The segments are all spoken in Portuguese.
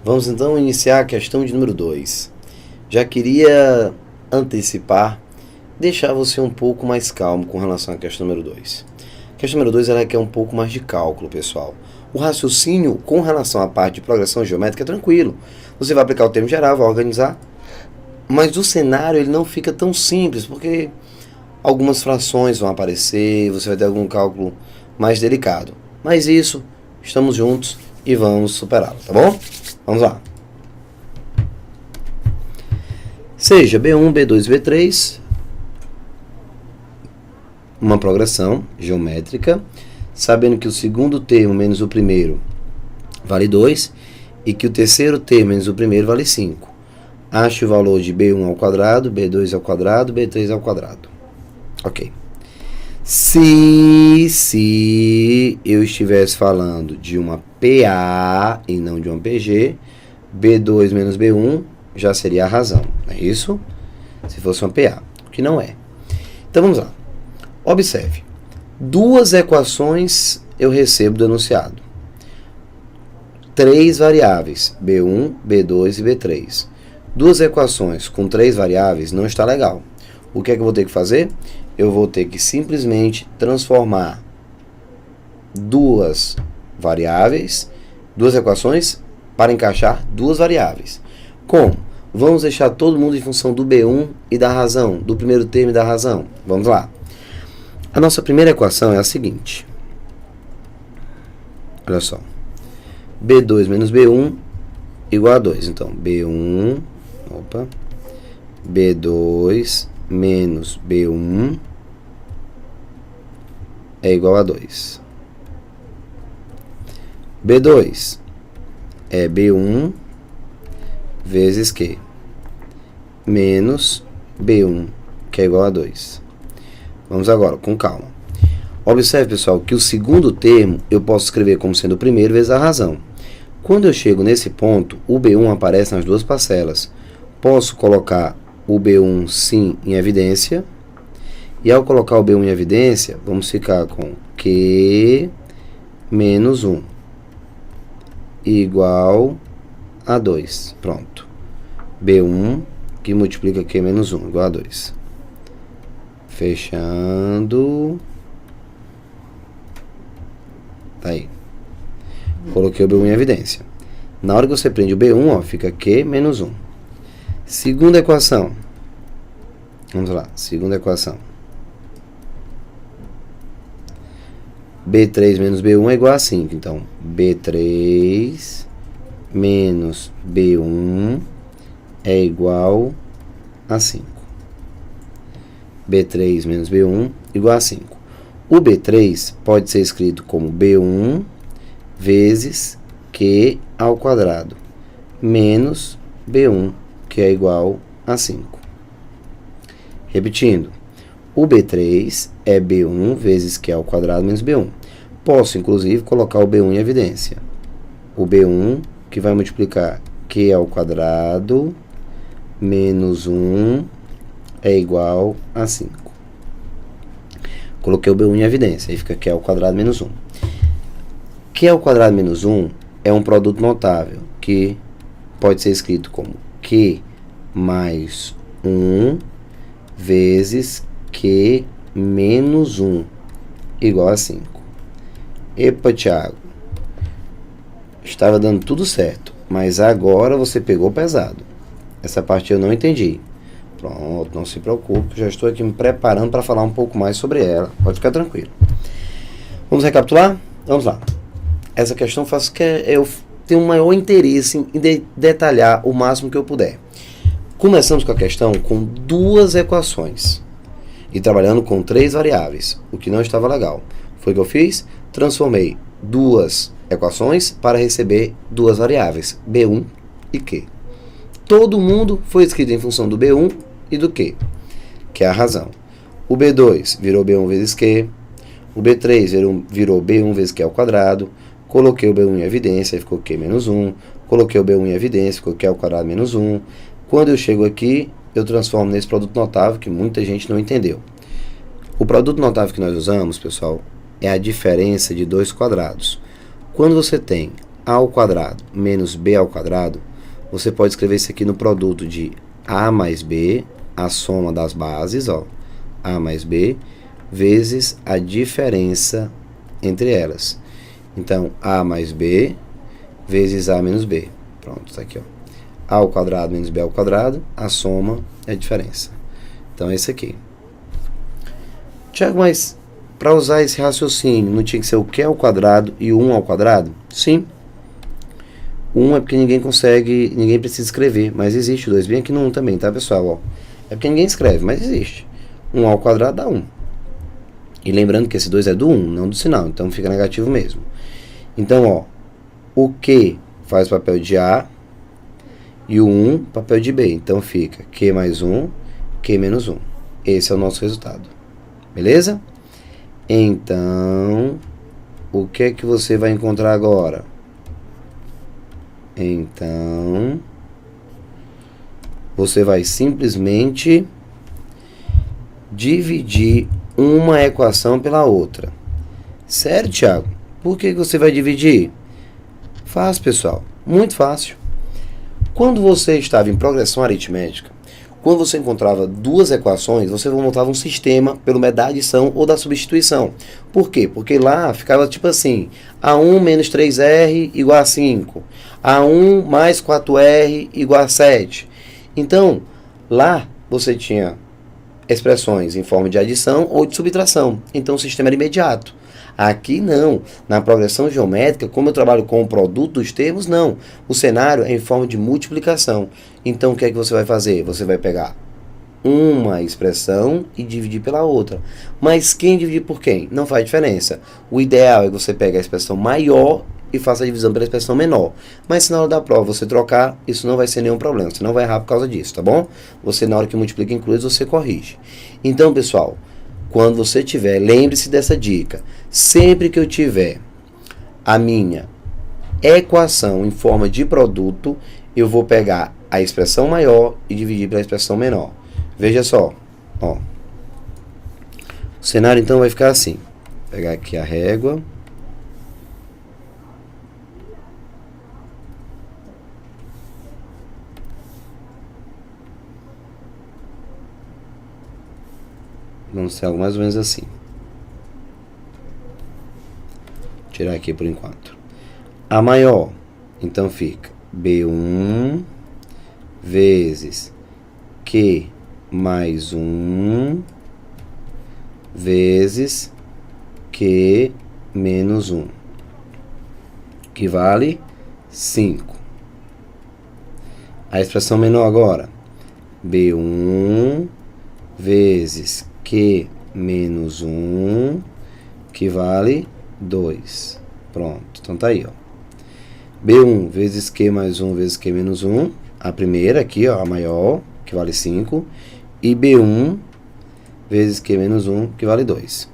Vamos então iniciar a questão de número 2. Já queria antecipar, deixar você um pouco mais calmo com relação à questão número 2. A questão número 2 ela requer um pouco mais de cálculo, pessoal. O raciocínio com relação à parte de progressão geométrica é tranquilo. Você vai aplicar o termo geral, vai organizar, mas o cenário ele não fica tão simples, porque algumas frações vão aparecer, você vai ter algum cálculo mais delicado. Mas isso, estamos juntos e vamos superá-lo, tá bom? Vamos lá. Seja B1, B2, B3, uma progressão geométrica, sabendo que o segundo termo menos o primeiro vale 2 e que o terceiro termo menos o primeiro vale 5. Ache o valor de B1 ao quadrado, B2 ao quadrado, B3 ao quadrado. Ok. Se eu estivesse falando de uma PA e não de uma PG, B2 menos B1 já seria a razão, não é isso? Se fosse uma PA, o que não é. Então vamos lá. Observe. Duas equações eu recebo do enunciado. 3 variáveis, B1, B2 e B3. Duas equações com 3 variáveis não está legal. O que é que eu vou ter que fazer? Eu vou ter que simplesmente transformar duas variáveis, duas equações, para encaixar duas variáveis. Como? Vamos deixar todo mundo em função do B1 e da razão, do primeiro termo e da razão. Vamos lá. A nossa primeira equação é a seguinte. Olha só. B2 menos B1 igual a 2. Então, B2 menos B1 é igual a 2. B2 é B1 vezes Q menos B1, que é igual a 2. Vamos agora, com calma. Observe, pessoal, que o segundo termo eu posso escrever como sendo o primeiro vezes a razão. Quando eu chego nesse ponto, o B1 aparece nas duas parcelas. Posso colocar o B1 sim em evidência. E ao colocar o B1 em evidência, vamos ficar com Q menos 1 igual a 2. Pronto. B1 que multiplica Q menos 1 igual a 2. Fechando. Tá aí. Coloquei o B1 em evidência. Na hora que você prende o B1, ó, fica Q menos 1. Segunda equação. Vamos lá. Segunda equação. B3 menos B1 é igual a 5. Então, B3 menos B1 é igual a 5. B3 menos B1 igual a 5. O B3 pode ser escrito como B1 vezes Q ao quadrado menos B1, que é igual a 5. Repetindo, o B3 é B1 vezes Q ao quadrado menos B1. Posso, inclusive, colocar o B1 em evidência. O B1, que vai multiplicar Q ao quadrado menos 1 é igual a 5. Coloquei o B1 em evidência, aí fica Q ao quadrado menos 1. Q ao quadrado menos 1 é um produto notável, que pode ser escrito como Q mais 1 vezes Q menos 1 igual a 5. Epa, Thiago, estava dando tudo certo, mas agora você pegou pesado. Essa parte eu não entendi. Pronto, não se preocupe, já estou aqui me preparando para falar um pouco mais sobre ela. Pode ficar tranquilo. Vamos recapitular? Vamos lá. Essa questão faz que eu tenho um maior interesse em detalhar o máximo que eu puder. Começamos com a questão com duas equações e trabalhando com 3 variáveis, o que não estava legal. Foi o que eu fiz? Transformei duas equações para receber duas variáveis, B1 e Q. Todo mundo foi escrito em função do B1 e do Q, que é a razão. O B2 virou B1 vezes Q, o B3 virou B1 vezes Q ao quadrado, coloquei o B1 em evidência, ficou Q menos 1, coloquei o B1 em evidência, ficou Q ao quadrado menos 1. Quando eu chego aqui, eu transformo nesse produto notável que muita gente não entendeu. O produto notável que nós usamos, pessoal, é a diferença de dois quadrados. Quando você tem A ao quadrado menos B ao quadrado, você pode escrever isso aqui no produto de A mais B, a soma das bases, ó, A mais B, vezes a diferença entre elas. Então, A mais B vezes A menos B. Pronto, está aqui, ó. A ao quadrado menos B ao quadrado, a soma é a diferença. Então, é esse aqui. Tiago, mas para usar esse raciocínio, não tinha que ser o Q ao quadrado e o 1 ao quadrado? Sim. 1 é porque ninguém precisa escrever, mas existe o 2. Vem aqui no 1 também, tá, pessoal? Ó, é porque ninguém escreve, mas existe. 1 ao quadrado dá 1. E lembrando que esse 2 é do 1, não do sinal, então fica negativo mesmo. Então, ó, o Q faz o papel de A e o 1 papel de B. Então fica Q mais 1, Q menos 1. Esse é o nosso resultado. Beleza? Então, o que é que você vai encontrar agora? Então, você vai simplesmente dividir uma equação pela outra. Sério, Thiago? Por que você vai dividir? Fácil, pessoal. Muito fácil. Quando você estava em progressão aritmética, quando você encontrava duas equações, você montava um sistema pelo método da adição ou da substituição. Por quê? Porque lá ficava tipo assim, A1 menos 3R igual a 5. A1 mais 4R igual a 7. Então, lá você tinha expressões em forma de adição ou de subtração. Então, o sistema era imediato. Aqui não. Na progressão geométrica, como eu trabalho com o produto dos termos, não. O cenário é em forma de multiplicação. Então, o que é que você vai fazer? Você vai pegar uma expressão e dividir pela outra. Mas quem dividir por quem? Não faz diferença. O ideal é que você pegue a expressão maior e faça a divisão pela expressão menor. Mas se na hora da prova você trocar, isso não vai ser nenhum problema. Você não vai errar por causa disso, tá bom? Você, na hora que multiplica em cruz, você corrige. Então, pessoal, quando você tiver, lembre-se dessa dica. Sempre que eu tiver a minha equação em forma de produto, eu vou pegar a expressão maior e dividir pela expressão menor. Veja só, ó. O cenário então vai ficar assim. Vou pegar aqui a régua. Vamos ser algo mais ou menos assim. Vou tirar aqui por enquanto. A maior, então fica B1 vezes Q mais 1 vezes Q menos 1, que vale 5. A expressão menor agora, B1 vezes Q menos 1, que vale 2. Pronto, então tá aí, ó. B1 vezes Q mais 1 vezes Q menos 1, a primeira aqui, ó, a maior, que vale 5, e B1 vezes Q menos 1, que vale 2.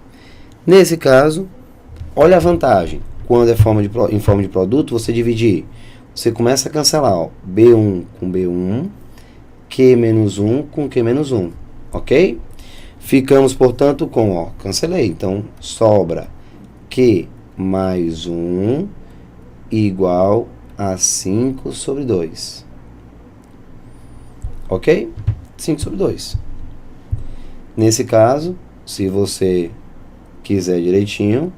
Nesse caso, olha a vantagem. Quando é em forma de produto, você dividir. Você começa a cancelar, ó, B1 com B1, Q menos 1 com Q menos 1, ok? Ficamos, portanto, com, ó, cancelei, então sobra Q mais 1 igual a 5 sobre 2. Ok? 5 sobre 2. Nesse caso, se você quiser direitinho,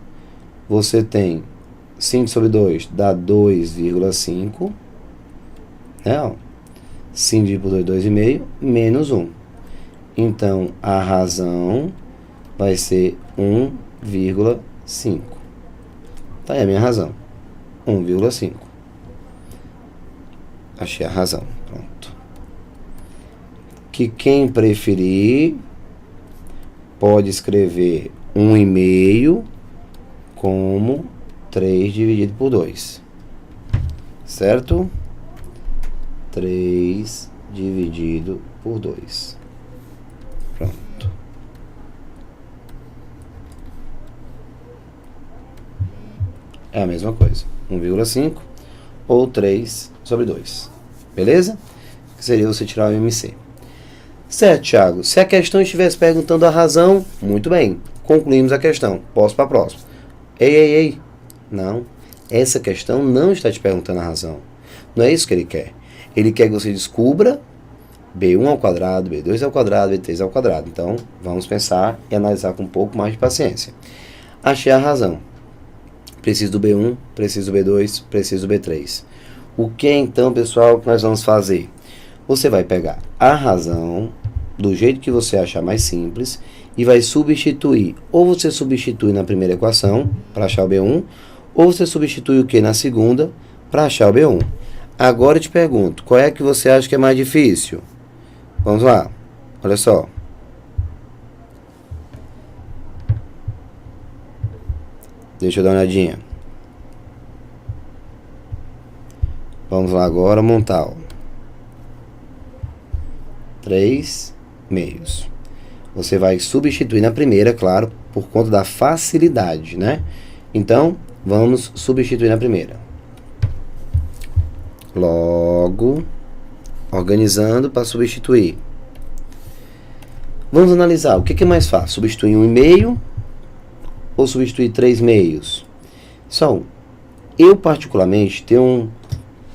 você tem 5 sobre 2 dá 2,5. Né? Ó, 5 dividido por 2, 2,5, menos 1. Então, a razão vai ser 1,5. Tá aí a minha razão. 1,5. Achei a razão. Pronto. Que quem preferir pode escrever 1,5 como 3 dividido por 2. Certo? 3 dividido por 2. Pronto. É a mesma coisa. 1,5 ou 3 sobre 2. Beleza? Que seria você tirar o MC. Certo, Thiago. Se a questão estivesse perguntando a razão, muito bem. Concluímos a questão. Posso para a próxima. Ei. Não. essa questão não está te perguntando a razão. Não é isso que ele quer. Ele quer que você descubra B1 ao quadrado, B2 ao quadrado, B3 ao quadrado. Então, vamos pensar e analisar com um pouco mais de paciência. Achei a razão. Preciso do B1, preciso do B2, preciso do B3. O que então, pessoal, que nós vamos fazer? Você vai pegar a razão do jeito que você achar mais simples e vai substituir. Ou você substitui na primeira equação para achar o B1, ou você substitui o que na segunda para achar o B1. Agora eu te pergunto, qual é que você acha que é mais difícil? Vamos lá, olha só. Deixa eu dar uma olhadinha. Vamos lá agora montar, ó. 3 meios. Você vai substituir na primeira, claro, por conta da facilidade, né? Então, vamos substituir na primeira. Logo, organizando para substituir. Vamos analisar, o que é mais fácil? Substituir 1,5 ou substituir 3 meios? Só, eu particularmente tenho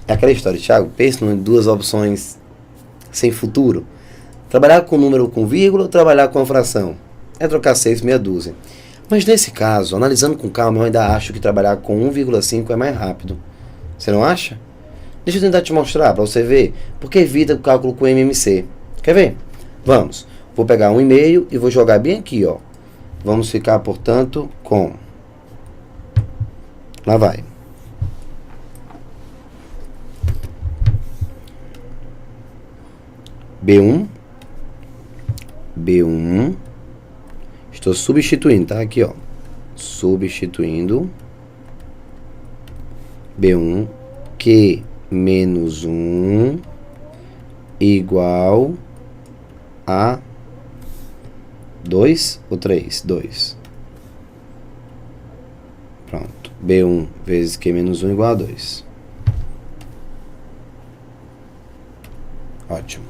aquela história, Thiago, pensa em duas opções sem futuro. Trabalhar com número com vírgula ou trabalhar com a fração? É trocar 6 meia dúzia. Mas nesse caso, analisando com calma, eu ainda acho que trabalhar com 1,5 é mais rápido. Você não acha? Deixa eu tentar te mostrar para você ver, porque evita o cálculo com MMC. Quer ver? Vamos. Vou pegar 1,5 e vou jogar bem aqui, ó. Vamos ficar, portanto, com... Lá vai. B1. Estou substituindo, tá? Aqui, ó. Substituindo. B1, Q menos 1 igual a 2 ou 3? 2. Pronto. B1 vezes Q menos 1 igual a 2. Ótimo.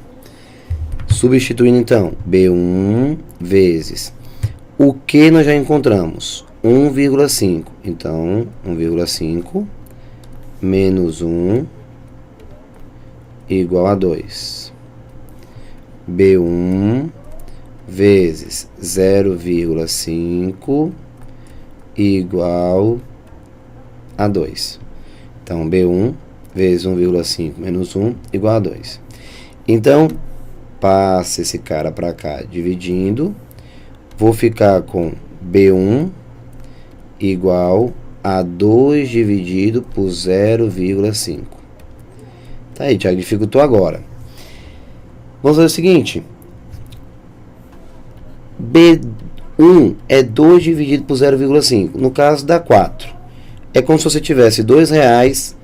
Substituindo então, B1 vezes o que nós já encontramos? 1,5. Então, 1,5 menos 1 igual a 2. B1 vezes 0,5 igual a 2. Então, B1 vezes 1,5 menos 1 igual a 2. Então, passa esse cara para cá dividindo. Vou ficar com B1 igual a 2 dividido por 0,5. Tá aí, Thiago, dificultou agora. Vamos fazer o seguinte. B1 é 2 dividido por 0,5. No caso, dá 4. É como se você tivesse R$2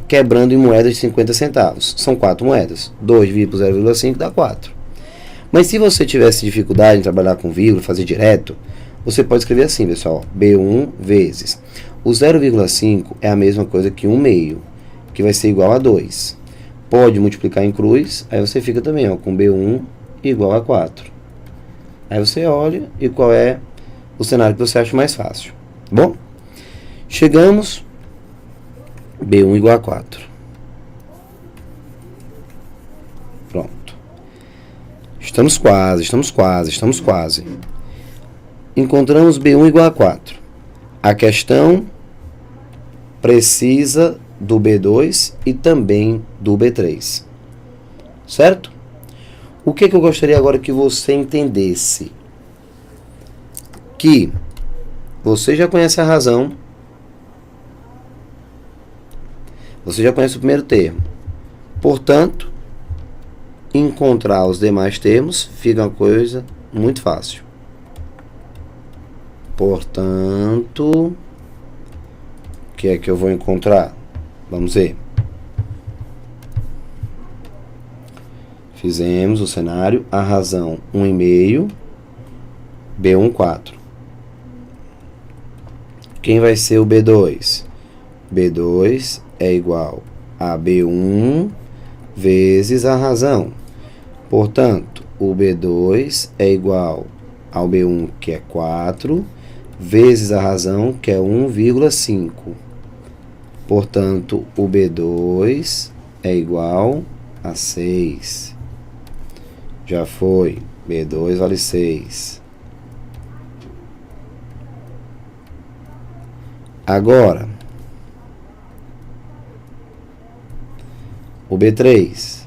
quebrando em moedas de 50 centavos. São 4 moedas. 2 dividido por 0,5 dá 4. Mas se você tivesse dificuldade em trabalhar com vírgula, fazer direto, você pode escrever assim, pessoal. B1 vezes. O 0,5 é a mesma coisa que 1/2, que vai ser igual a 2. Pode multiplicar em cruz, aí você fica também, ó, com B1 igual a 4. Aí você olha e qual é o cenário que você acha mais fácil. Bom, chegamos... B1 igual a 4. Pronto. Estamos quase. Encontramos B1 igual a 4. A questão precisa do B2 e também do B3. Certo? O que eu gostaria agora que você entendesse? Que você já conhece a razão. Você já conhece o primeiro termo. Portanto, encontrar os demais termos fica uma coisa muito fácil. Portanto, o que é que eu vou encontrar? Vamos ver. Fizemos o cenário. A razão 1,5. B1, 4. Quem vai ser o B2? B2 é igual a B1 vezes a razão. Portanto, o B2 é igual ao B1, que é 4, vezes a razão, que é 1,5. Portanto, o B2 é igual a 6. Já foi. B2 vale 6. Agora, o B3.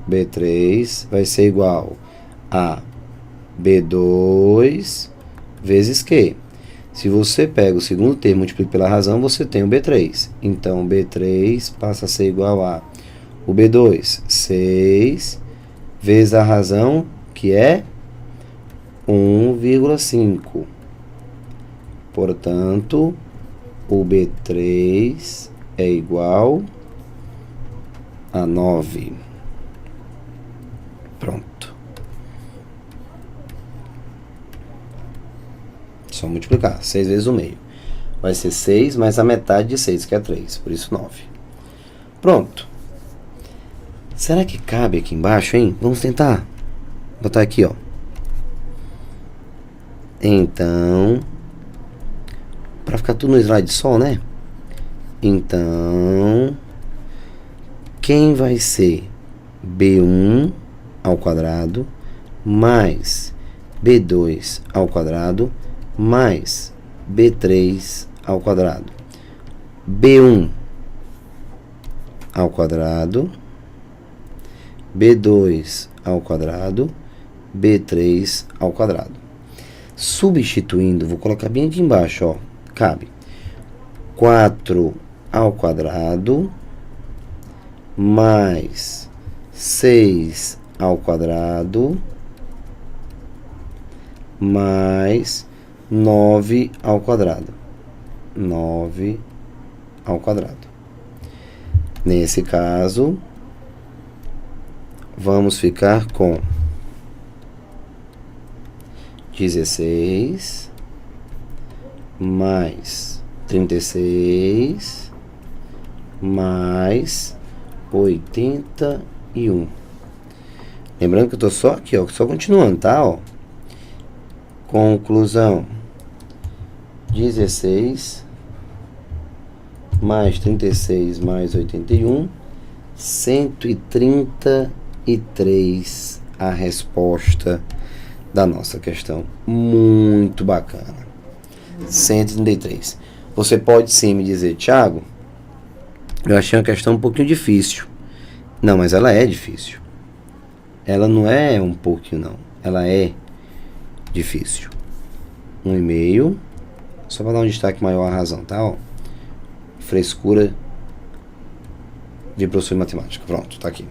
B3 vai ser igual a B2 vezes Q. Se você pega o segundo termo e multiplica pela razão, você tem o B3. Então, B3 passa a ser igual a o B2, 6, vezes a razão, que é 1,5. Portanto, o B3 é igual a 9. Pronto. Só multiplicar. 6 vezes o meio. Vai ser 6 mais a metade de 6, que é 3. Por isso, 9. Pronto. Será que cabe aqui embaixo, hein? Vamos tentar. Botar aqui, ó. Então, para ficar tudo no slide só, né? Então, quem vai ser B1 ao quadrado mais B2 ao quadrado mais B3 ao quadrado? B1 ao quadrado, B2 ao quadrado, B3 ao quadrado. Substituindo, vou colocar bem aqui embaixo, ó. Cabe 4 ao quadrado mais 6 ao quadrado mais 9 ao quadrado. 9 ao quadrado. Nesse caso, vamos ficar com 16 mais 36 mais 81. Lembrando que eu tô só aqui, ó, só continuando, tá, ó. Conclusão: 16 mais 36 mais 81, 133 a resposta da nossa questão. Muito bacana. 133. Você pode sim me dizer, Thiago, eu achei uma questão um pouquinho difícil. Não, mas ela é difícil. Ela não é um pouquinho, não. Ela é difícil. 1,5. Só para dar um destaque maior à razão, tá? Ó. Frescura de professor de matemática. Pronto, tá aqui.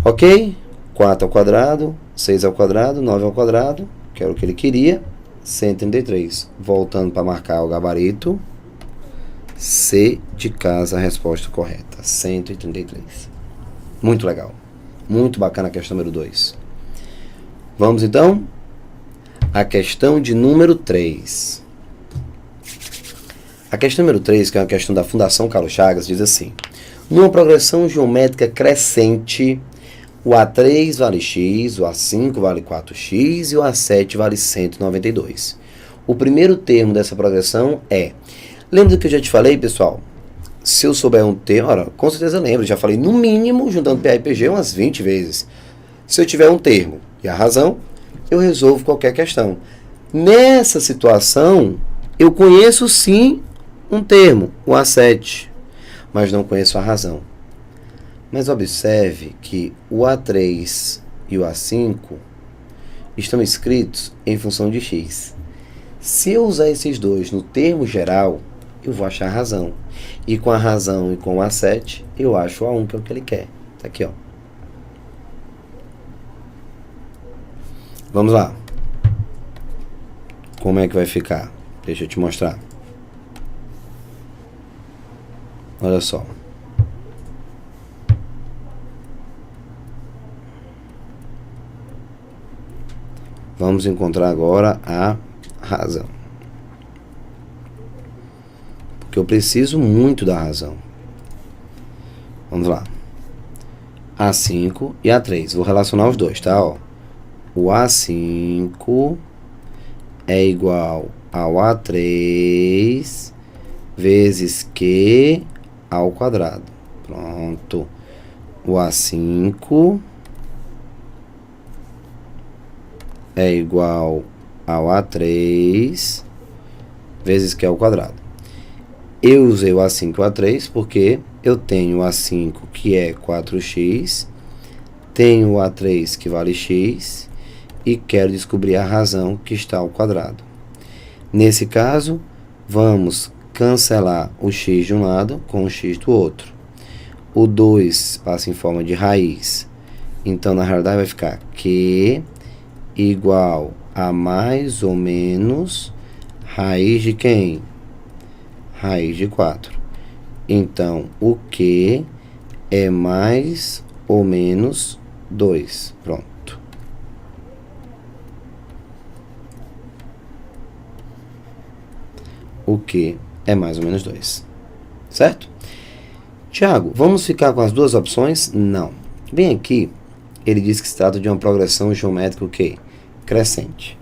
Ok? 4 ao quadrado, 6 ao quadrado, 9 ao quadrado, que era o que ele queria. 133. Voltando para marcar o gabarito. C de casa, a resposta correta. 133. Muito legal. Muito bacana a questão número 2. Vamos então à questão de número 3. A questão número 3, que é uma questão da Fundação Carlos Chagas, diz assim: numa progressão geométrica crescente, o A3 vale x, o A5 vale 4x e o A7 vale 192. O primeiro termo dessa progressão é... Lembra do que eu já te falei, pessoal? Se eu souber um termo... Ora, com certeza lembro. Já falei, no mínimo, juntando PA e PG, umas 20 vezes. Se eu tiver um termo e a razão, eu resolvo qualquer questão. Nessa situação, eu conheço sim um termo, o A7, mas não conheço a razão. Mas observe que o A3 e o A5 estão escritos em função de x. Se eu usar esses dois no termo geral, eu vou achar a razão. E com a razão e com o A7, eu acho o A1, que é o que ele quer. Tá aqui, ó. Vamos lá. Como é que vai ficar? Deixa eu te mostrar. Olha só. Vamos encontrar agora a razão. Porque eu preciso muito da razão. Vamos lá. A5 e A3. Vou relacionar os dois, tá? Ó. O A5 é igual ao A3 vezes Q ao quadrado. Pronto. O A5 é igual ao A3 vezes Q ao quadrado. Eu usei o A5 e o A3 porque eu tenho o A5 que é 4x, tenho o A3 que vale x e quero descobrir a razão que está ao quadrado. Nesse caso, vamos cancelar o x de um lado com o x do outro. O 2 passa em forma de raiz. Então, na realidade, vai ficar Q igual a mais ou menos raiz de quem? Raiz de 4. Então, o Q é mais ou menos 2. Pronto. O Q é mais ou menos 2. Certo? Tiago, vamos ficar com as duas opções? Não. Bem aqui, ele diz que se trata de uma progressão geométrica o quê? Crescente.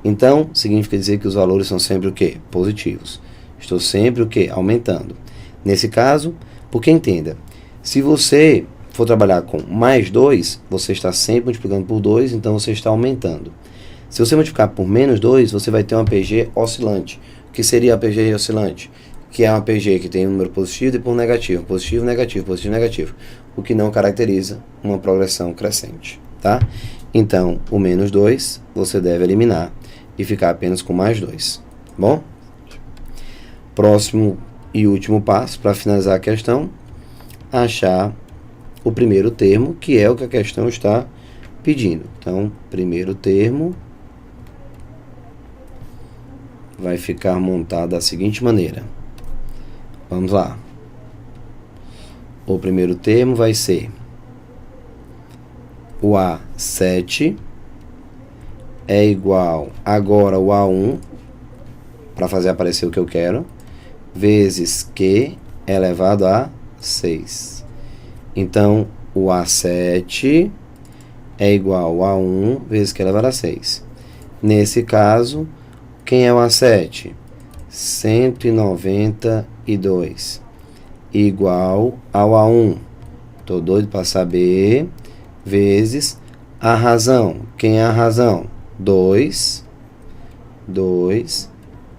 Então, significa dizer que os valores são sempre o quê? Positivos. Estou sempre o quê? Aumentando. Nesse caso, porque entenda, se você for trabalhar com mais 2, você está sempre multiplicando por 2, então você está aumentando. Se você multiplicar por menos 2, você vai ter uma PG oscilante. O que seria a PG oscilante? Que é uma PG que tem um número positivo e por negativo. Positivo, negativo, positivo, negativo. O que não caracteriza uma progressão crescente. Tá? Então, o menos 2 você deve eliminar e ficar apenas com mais 2. Bom? Próximo e último passo para finalizar a questão, achar o primeiro termo, que é o que a questão está pedindo. Então, primeiro termo vai ficar montado da seguinte maneira. Vamos lá. O primeiro termo vai ser o A7 é igual, agora o A1, para fazer aparecer o que eu quero, vezes Q elevado a 6. Então, o A7 é igual a 1 vezes Q elevado a 6. Nesse caso, quem é o A7? 192 igual ao A1. Estou doido para saber. Vezes a razão. Quem é a razão? 2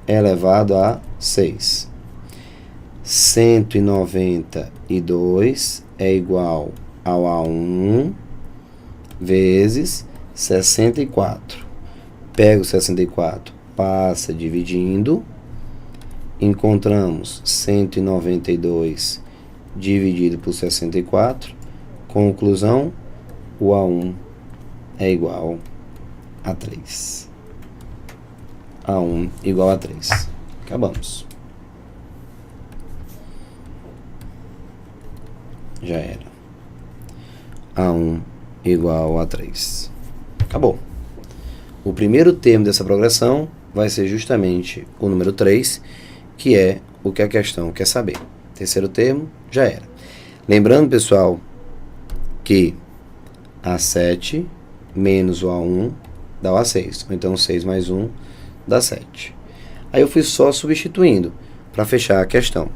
elevado a 6. 192 é igual ao A1 vezes 64. Pego 64, passa dividindo. Encontramos 192 dividido por 64. Conclusão, o A1 é igual a 3. A1 igual a 3. Acabamos. Já era. A1 igual a 3. Acabou. O primeiro termo dessa progressão vai ser justamente o número 3, que é o que a questão quer saber. Terceiro termo, já era. Lembrando, pessoal, que A7 menos o A1 dá o A6. Então, 6 mais 1 dá 7. Aí eu fui só substituindo para fechar a questão.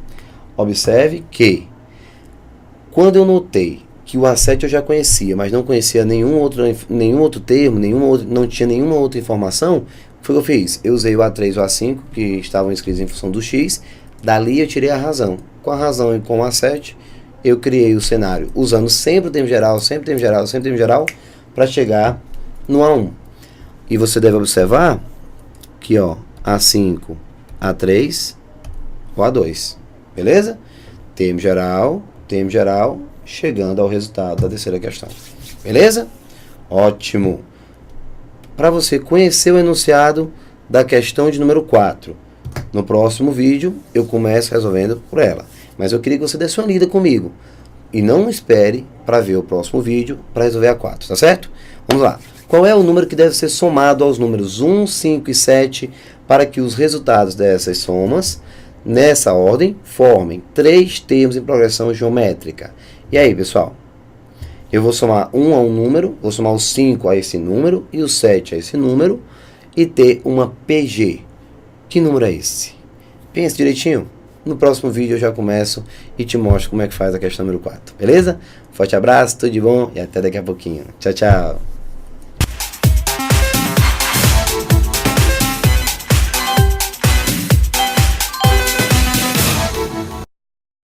Observe que quando eu notei que o A7 eu já conhecia, mas não conhecia nenhum outro termo, não tinha nenhuma outra informação, o que foi que eu fiz? Eu usei o A3 e o A5, que estavam escritos em função do X, dali eu tirei a razão. Com a razão e com o A7, eu criei o cenário, usando sempre o termo geral, sempre o termo geral, sempre o termo geral, para chegar no A1. E você deve observar que, ó, A5, A3, o A2. Beleza? Termo geral, chegando ao resultado da terceira questão. Beleza? Ótimo! Para você conhecer o enunciado da questão de número 4, no próximo vídeo eu começo resolvendo por ela. Mas eu queria que você desse uma lida comigo. E não espere para ver o próximo vídeo para resolver a 4, tá certo? Vamos lá. Qual é o número que deve ser somado aos números 1, 5 e 7 para que os resultados dessas somas, nessa ordem, formem 3 termos em progressão geométrica? E aí, pessoal? Eu vou somar 1 a um número, vou somar o 5 a esse número e o 7 a esse número e ter uma PG. Que número é esse? Pense direitinho. no próximo vídeo eu já começo e te mostro como é que faz a questão número 4, beleza? Forte abraço, tudo de bom e até daqui a pouquinho. Tchau, tchau!